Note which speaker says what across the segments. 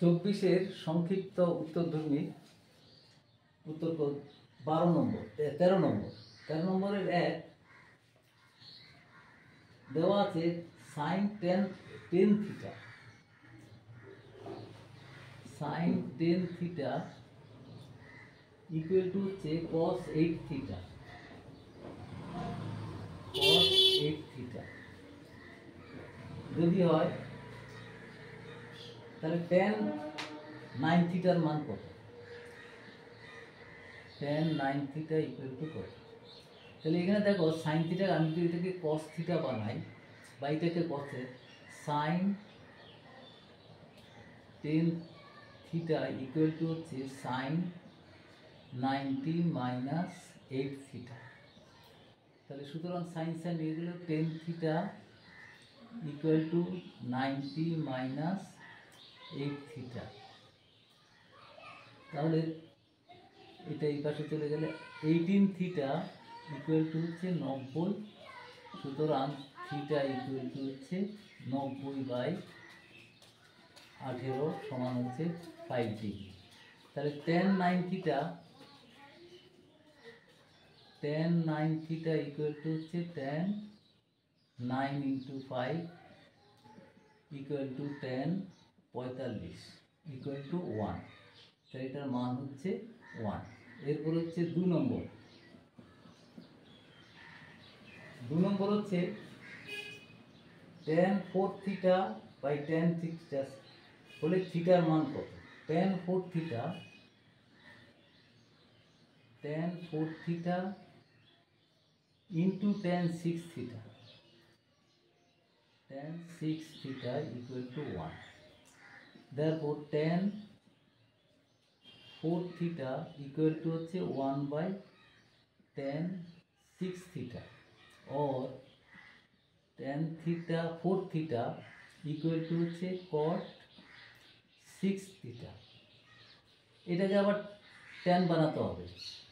Speaker 1: 24-এর সংক্ষিপ্ত উত্তরধর্মী উত্তর 12 নম্বর 13 নম্বর 13 নম্বরের এক দেওয়া আছে sin 10 theta sin 10 theta equal to হচ্ছে cos 8 থিটা cos 8 থিটা যদি হয় তাহলে tan 9 থিটার মান কত? tan 9 থিটা ইকুয়াল টু কত? তাহলে এখানে দেখো sin থিটা, আমি যদি এটাকে cos থিটা বানাই বা এটাকে cos sin 10 theta equal to হচ্ছে sin 90 মাইনাস 8 থিটা। তাহলে সুতরাং sin sin এগুলো 10 theta equal to 90 minus 8 theta. তাহলে এটা এই পাশে চলে গেলে 18 থিটা ইকুয়াল টু হচ্ছে 90। সুতরাং থিটা ইকুয়াল টু হচ্ছে 90/18 সমান হচ্ছে 5 ডিগ্রি। তাহলে tan 9 থিটা ইকুয়াল টু হচ্ছে tan 9 into 5 equal to tan 45 equal to 1। তাই এটার মান হচ্ছে 1। এরপর হচ্ছে 2 নম্বর হচ্ছে tan 4 theta by tan theta হলে থিটার মান কত? tan 4 theta into tan 6 theta equal to 1. Therefore tan 4 theta equal to হচ্ছে 1/tan 6 theta or tan theta 4 theta equal to হচ্ছে cot 6 theta। এটাকে আবার tan বানাতে হবে।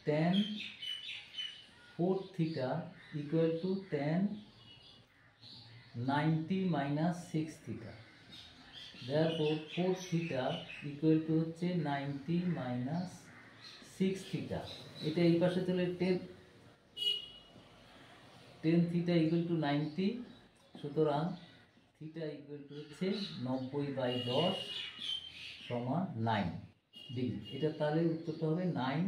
Speaker 1: tan 4 theta equal to tan 90 minus 6 theta. Therefore 4 theta equal to হচ্ছে 90 minus 6 theta। এটা এই পাশে চলে 10 theta equal to 90। সুতরাং theta equal to হচ্ছে 90/10 সমান 9 ডিগ্রি। এটা তাহলে উত্তরটা হবে 9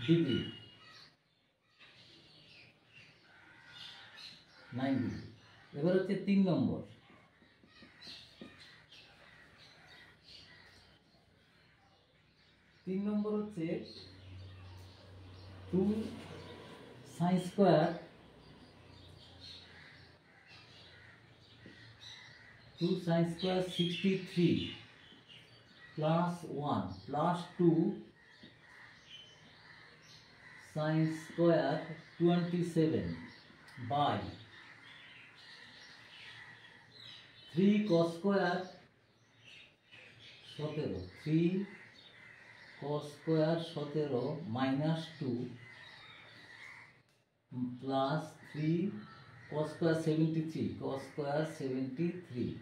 Speaker 1: ডিগ্রি। 9 ডিগ্রি। এবার হচ্ছে 3 নম্বর হচ্ছে 2 sin square 63 plus 1 plus 2 sin square 27 by 3 cos square 17 3 cos square 17 minus 2 plus 3 cos square 73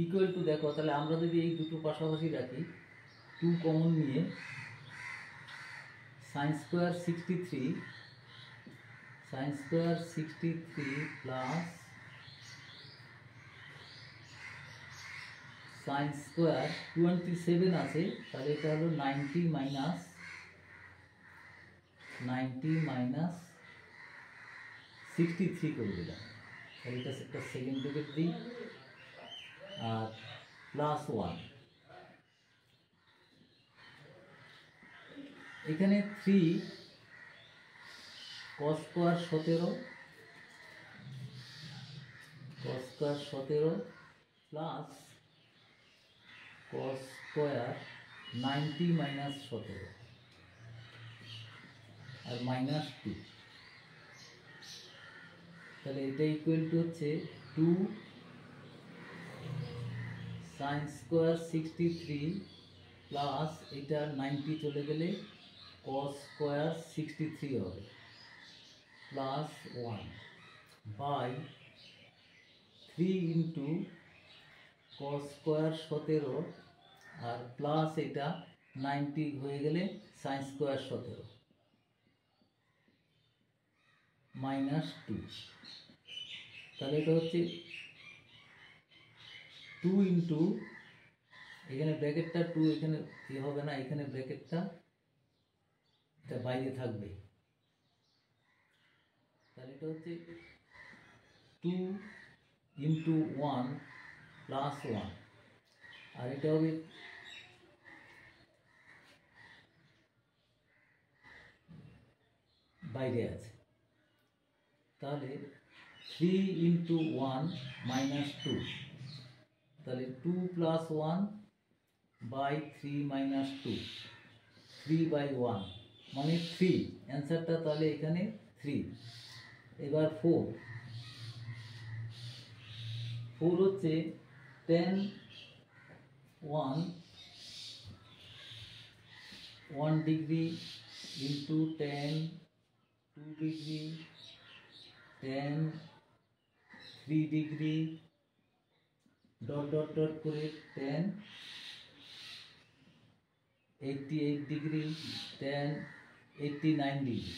Speaker 1: equal to দেখো তাহলে আমরা যদি এই দুটো পাশাপাশি রাখি 2 কমন নিয়ে sin square 63 plus sin square 27 আছে, তাহলে এটা হলো 90 minus 63 করে দিলাম। তাহলে এটা একটা সেকেন্ড ব্র্যাকেট দিই আর প্লাস 1। এখানে 3 cos square 17 plus cos square 90 minus 17 আর মাইনাস 2। তাহলে এটা ইকুয়াল টু হচ্ছে 2 sin square 63 প্লাস এটা 90 চলে গেলে cos square 63 হবে plus 1 by 3 into cos square 17 আর প্লাস এটা 90 হয়ে গেলে sin স্কোয়ার 17 -2। তাহলে এটা হচ্ছে 2 ইন্টু, এখানে ব্র্যাকেটটা 2 এখানে হবে না, এখানে ব্র্যাকেটটা এটা বাইরে থাকবে। তাহলে এটা হচ্ছে 2 ইন্টু 1 প্লাস 1, আর এটা হবে বাইরে আছে। তাহলে 3 ইন্টু 1 -2, তাহলে 2 প্লাস 1 বাই 3 -2, 3/1 মানে 3। অ্যান্সারটা তাহলে এখানে 3। এবার 4 হচ্ছে 10 1 degree into 10 2 degree 10 3 degree dot dot dot করে 10 88 ডিগ্রি 10 89 ডিগ্রি।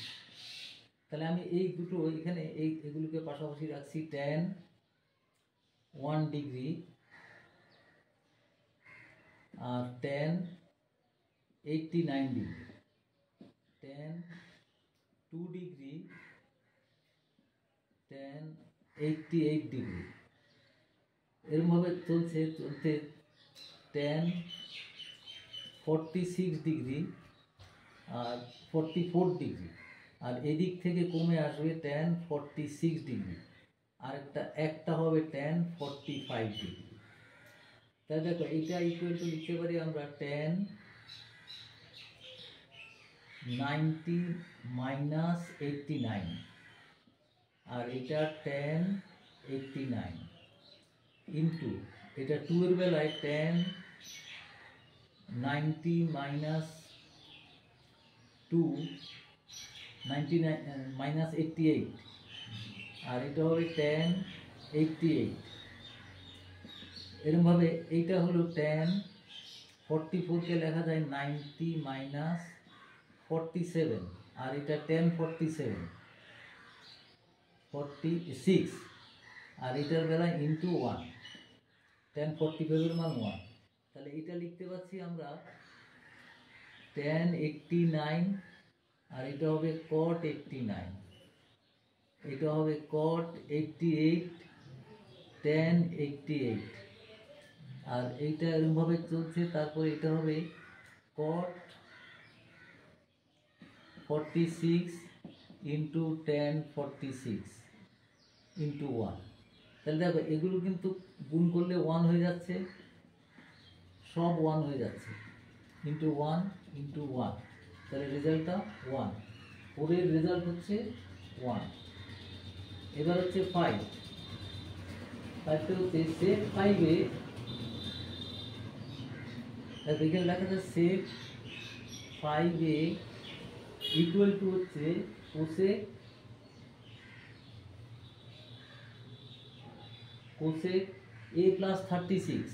Speaker 1: তাহলে আমি এই দুটো এখানে এগুলোকে পাশাপাশি রাখছি। 10 1 ডিগ্রি আর 10 89 ডিগ্রি, 10 2 ডিগ্রি 10 88 ডিগ্রি। এরমভাবে চলতে 10 46 ডিগ্রি আর 44 ডিগ্রি, আর এদিক থেকে কমে আসবে 10 46 ডিগ্রি, আর একটা হবে 10 45 ডিগ্রি। তাহলে দেখো এটা ইকুয়াল টু লিখতে পারি আমরা 10 90 মাইনাস 89, আর এটা 10 89 ইন্টু এটা 2 এর বেলায় 10 90 মাইনাস 2 99 মাইনাস 88, আর এটা হবে 10 88। এরকমভাবে এইটা হলো 10 44কে লেখা যায় 90 মাইনাস 47, আর এটা 10 46, আর এটার বেলায় ইন্টু 1, 10 45 এর মান 1। তাহলে এটা লিখতে পাচ্ছি আমরা 10 89, আর এটা হবে cot 89, এটা হবে cot 88 10 88, আর এইটা এরকমভাবে চলছে। তারপর এটা হবে cot 46 ইন্টু 10 46 ইন্টু 1। তাহলে দেখো এগুলো কিন্তু গুণ করলে 1 হয়ে যাচ্ছে, সব 1 হয়ে যাচ্ছে, ইন্টু 1 ইন্টু 1, তাহলে রেজাল্টটা 1। ওর রেজাল্ট হচ্ছে 1। এবার হচ্ছে 5, হচ্ছে সেভ 5-এ এখানে লেখা আছে সেভ 5-এ ইকুয়াল টু হচ্ছে cosec a plus 36,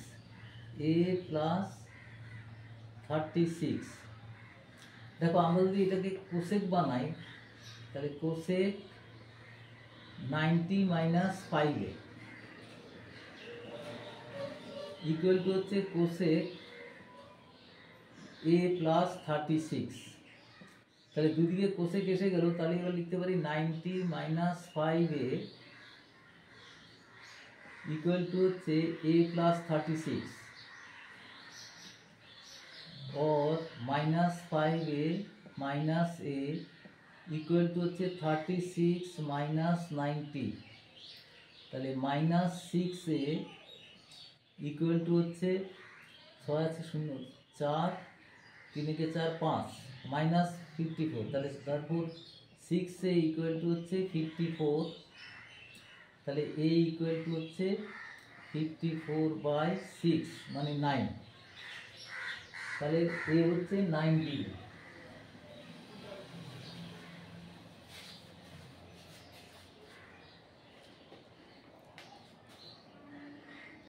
Speaker 1: a plus 36। দেখো আমরা যদি এটাকে কোসেক বানাই তাহলে কোসেক 90 মাইনাস 5-এ ইকুয়াল টু হচ্ছে কোসেক a প্লাস 36। তাহলে দুদিকে কোসেক এসে গেল, তাহলে এবার লিখতে পারি 90 মাইনাস 5-এ ইকুয়াল টু হচ্ছে a প্লাস 36, और -5a minus a equal to হচ্ছে 36 माइनस 90, তাহলে -6a इक्वल टू হচ্ছে 6 আছে 0 4 3 কে 4 5 -54, তাহলে তারপর 6a इक्वल टू হচ্ছে 54, তাহলে a इक्वल टू হচ্ছে 54/6 মানে 9। তাহলে এ হচ্ছে 9 ডিগ্রি।